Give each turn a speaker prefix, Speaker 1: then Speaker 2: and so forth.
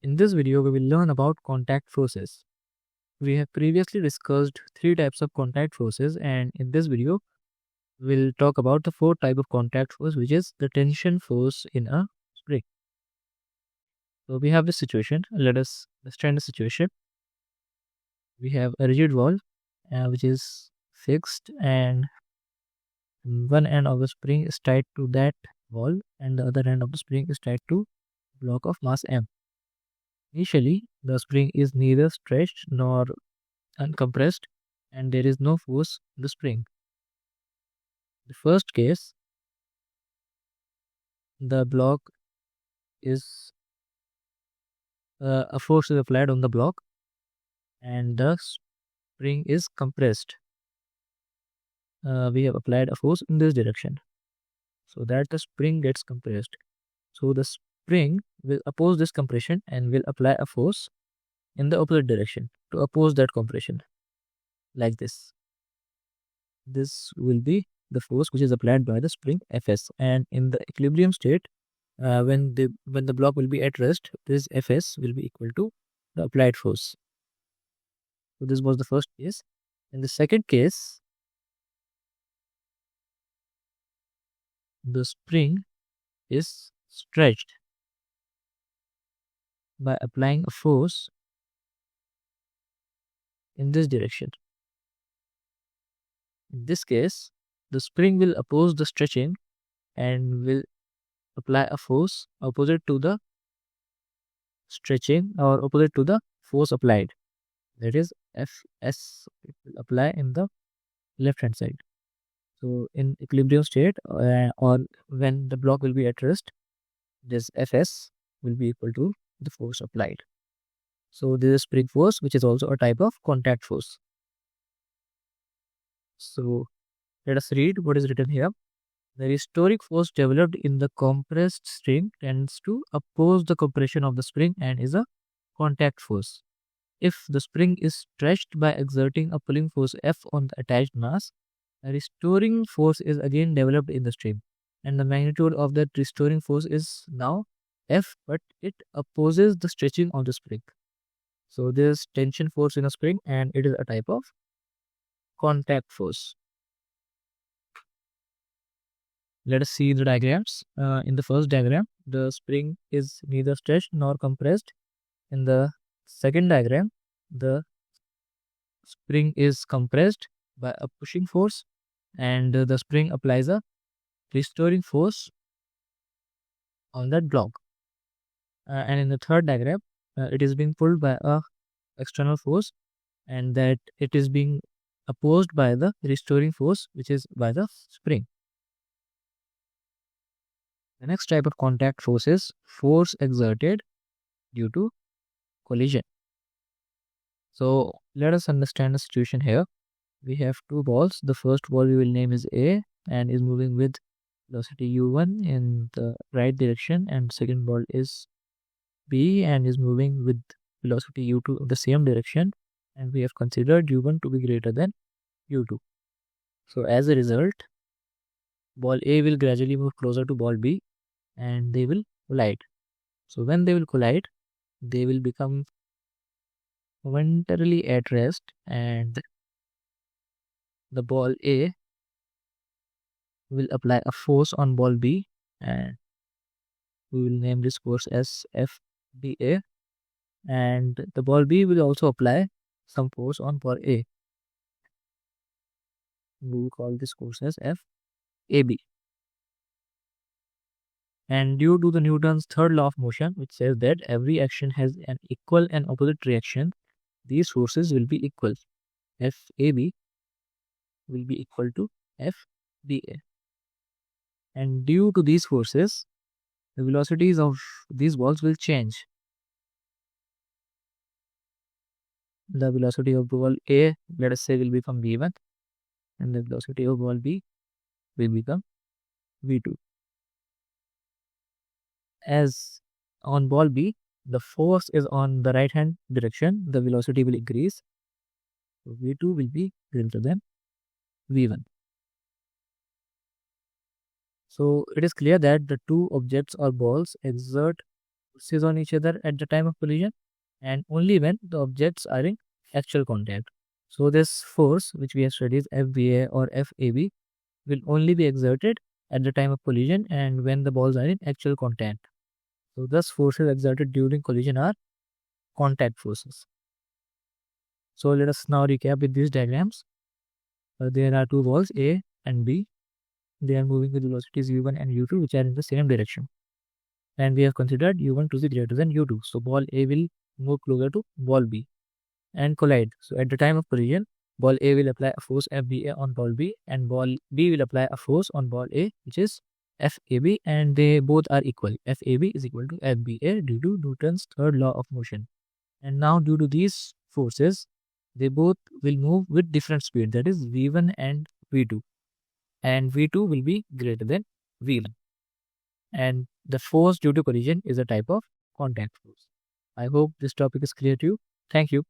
Speaker 1: In this video, we will learn about contact forces. We have previously discussed three types of contact forces, and in this video, we'll talk about the fourth type of contact force, which is the tension force in a spring. So we have this situation. Let us understand the situation. We have a rigid wall, which is fixed, and one end of the spring is tied to that wall, and the other end of the spring is tied to a block of mass m. Initially, the spring is neither stretched nor uncompressed, and there is no force in the spring. The first case, the block is a force is applied on the block, and the spring is compressed. We have applied a force in this direction, so that the spring gets compressed. So the spring will oppose this compression and will apply a force in the opposite direction to oppose that compression, like this. This will be the force which is applied by the spring Fs, and in the equilibrium state, when the block will be at rest, this Fs will be equal to the applied force. So this was the first case. In the second case, the spring is stretched by applying a force in this direction. In this case, the spring will oppose the stretching and will apply a force opposite to the stretching or opposite to the force applied. That is Fs will apply in the left hand side. So in equilibrium state, or when the block will be at rest, this Fs will be equal to the force applied. So this is spring force, which is also a type of contact force. So let us read what is written here. The restoring force developed in the compressed string tends to oppose the compression of the spring and is a contact force. If the spring is stretched by exerting a pulling force F on the attached mass, a restoring force is again developed in the string, and the magnitude of that restoring force is now F, but it opposes the stretching of the spring. So there is tension force in a spring, and it is a type of contact force. Let us see the diagrams. In the first diagram, the spring is neither stretched nor compressed. In the second diagram, the spring is compressed by a pushing force, and the spring applies a restoring force on that block. And in the third diagram, it is being pulled by a external force, and that it is being opposed by the restoring force, which is by the spring. The next type of contact force is force exerted due to collision. So let us understand the situation here. We have two balls. The first ball we will name is A and is moving with velocity u1 in the right direction, and second ball is B and is moving with velocity u2 in the same direction, and we have considered u1 to be greater than u2. So as a result, ball A will gradually move closer to ball B and they will collide. So when they will collide, they will become momentarily at rest, and the ball A will apply a force on ball B, and we will name this force as FBA, and the ball B will also apply some force on ball A. We will call this force as FAB. And due to the Newton's third law of motion, which says that every action has an equal and opposite reaction, these forces will be equal. FAB will be equal to FBA. And due to these forces, the velocities of these balls will change. The velocity of ball A, let us say, will become v1, and the velocity of ball B will become v2. As on ball B, the force is on the right hand direction, the velocity will increase. So v2 will be greater than v1. So it is clear that the two objects or balls exert forces on each other at the time of collision, and only when the objects are in actual contact. So this force, which we have studied FBA or FAB, will only be exerted at the time of collision and when the balls are in actual contact. So thus forces exerted during collision are contact forces. So let us now recap with these diagrams. There are two balls A and B. They are moving with velocities u1 and u2, which are in the same direction. And we have considered u1 to be greater than u2. So ball A will move closer to ball B and collide. So at the time of collision, ball A will apply a force FBA on ball B, and ball B will apply a force on ball A, which is FAB, and they both are equal. FAB is equal to FBA due to Newton's third law of motion. And now due to these forces, they both will move with different speed, that is V1 and V2. And V2 will be greater than V1. And the force due to collision is a type of contact force. I hope this topic is clear to you. Thank you.